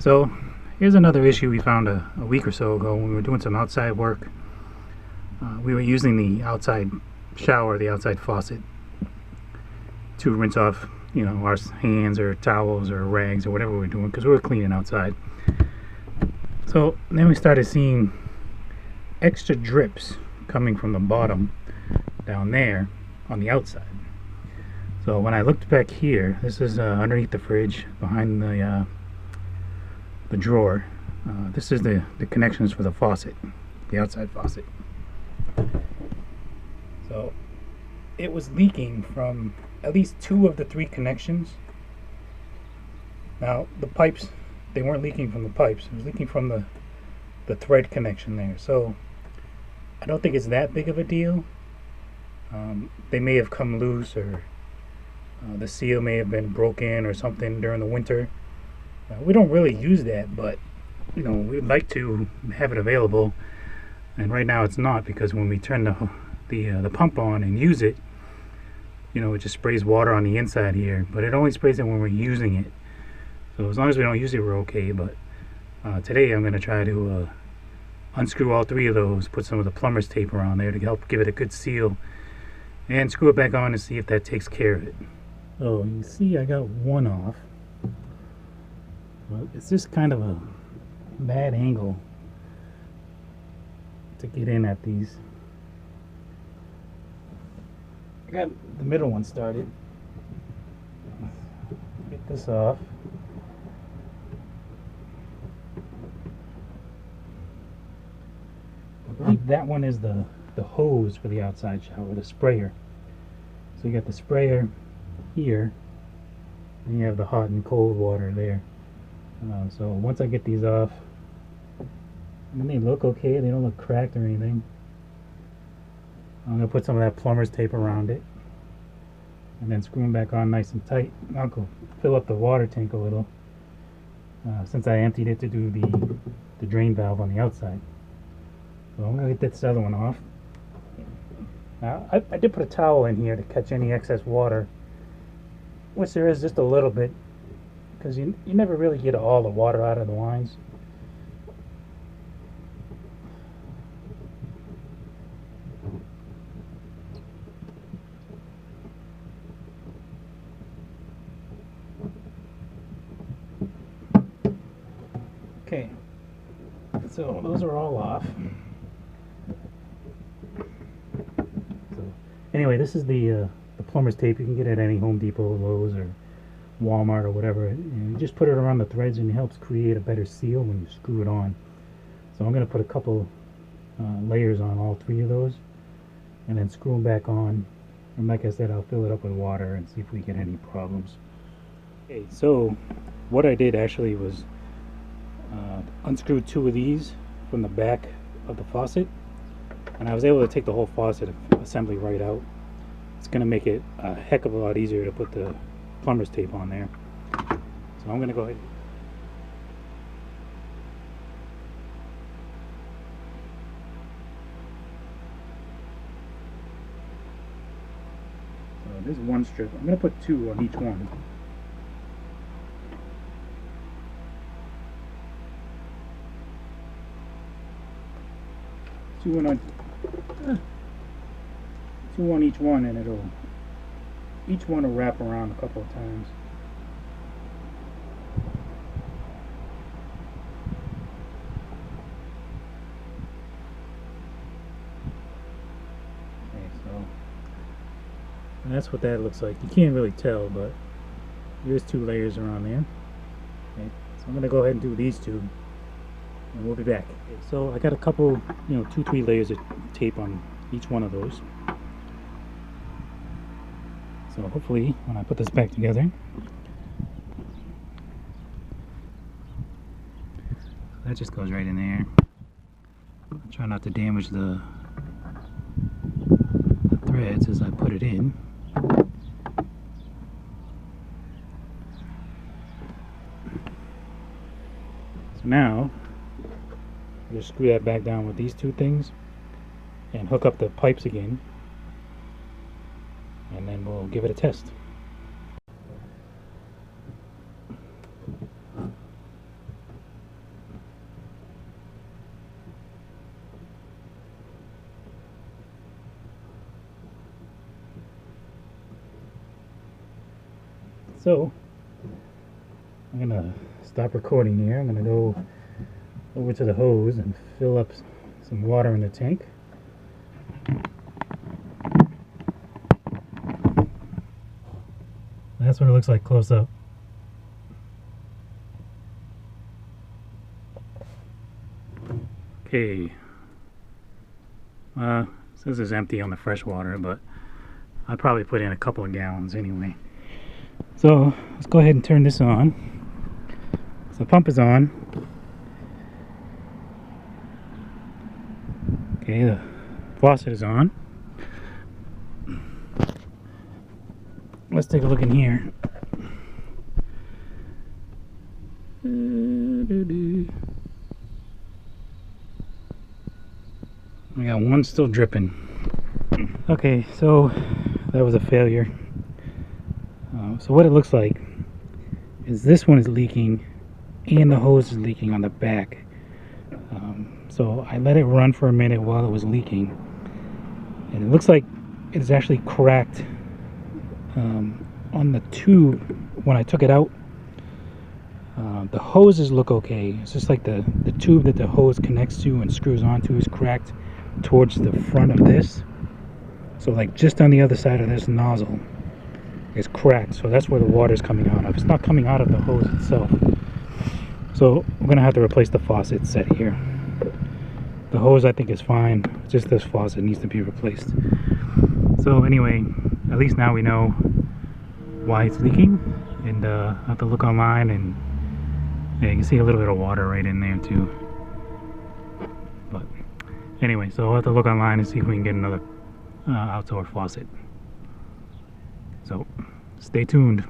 So here's another issue we found a week or so ago when we were doing some outside work. We were using the outside shower, the outside faucet, to rinse off, our hands or towels or rags or whatever we were doing, because we were cleaning outside. So then we started seeing extra drips coming from the bottom down there on the outside. So when I looked back here, this is underneath the fridge, behind the drawer. This is the connections for the faucet, the outside faucet. So it was leaking from at least 2 of the 3 connections. Now the pipes, they weren't leaking from the pipes, it was leaking from the thread connection there. So I don't think it's that big of a deal. They may have come loose, or the seal may have been broken or something during the winter. We don't really use that, but we'd like to have it available, and right now it's not, because when we turn the pump on and use it, it just sprays water on the inside here, but it only sprays it when we're using it. So as long as we don't use it, we're okay. But today I'm going to try to unscrew all 3 of those, put some of the plumber's tape around there to help give it a good seal, and screw it back on and see if that takes care of it. So you see I got one off. Well, it's just kind of a bad angle to get in at these. I got the middle one started. Get this off. I believe that one is the hose for the outside shower, the sprayer. So you got the sprayer here, and you have the hot and cold water there. So once I get these off, they look okay, they don't look cracked or anything. I'm going to put some of that plumber's tape around it, and then screw them back on nice and tight. I'll go fill up the water tank a little, since I emptied it to do the drain valve on the outside. So I'm going to get this other one off. Now, I did put a towel in here to catch any excess water, which there is just a little bit, because you never really get all the water out of the lines. Okay, so those are all off. So anyway, this is the plumber's tape. You can get it at any Home Depot, Lowe's, or Walmart, or whatever. And you just put it around the threads, and it helps create a better seal when you screw it on. So I'm going to put a couple layers on all 3 of those, and then screw them back on. And like I said, I'll fill it up with water and see if we get any problems. Okay, so what I did actually was unscrew 2 of these from the back of the faucet, and I was able to take the whole faucet assembly right out. It's going to make it a heck of a lot easier to put the plumber's tape on there. So I'm going to go ahead. So there's one strip. I'm going to put 2 on each one. Two on each one, and each one will wrap around a couple of times. Okay, so that's what that looks like. You can't really tell, but there's 2 layers around there. Okay, so I'm going to go ahead and do these 2, and we'll be back. Okay, so I got a couple, 2-3 layers of tape on each one of those. So hopefully when I put this back together, that just goes right in there. I'll try not to damage the threads as I put it in. So now just screw that back down with these 2 things and hook up the pipes again, and then we'll give it a test. So I'm gonna stop recording here. I'm gonna go over to the hose and fill up some water in the tank. That's what it looks like close up. Okay. Says it's empty on the fresh water, but I'll probably put in a couple of gallons anyway. So let's go ahead and turn this on. So the pump is on. Okay, the faucet is on. Let's take a look in here. We got one still dripping. Okay, so that was a failure. So what it looks like is this one is leaking and the hose is leaking on the back. So I let it run for a minute while it was leaking, and it looks like it's actually cracked on the tube when I took it out. The hoses look okay. It's just like the tube that the hose connects to and screws onto is cracked towards the front of this. So like just on the other side of this nozzle is cracked. So that's where the water is coming out of. It's not coming out of the hose itself. So I'm gonna have to replace the faucet set here. The hose I think is fine. Just this faucet needs to be replaced. So anyway, at least now we know why it's leaking, and I have to look online, and yeah, you can see a little bit of water right in there too. But anyway, so I'll have to look online and see if we can get another outdoor faucet. So stay tuned.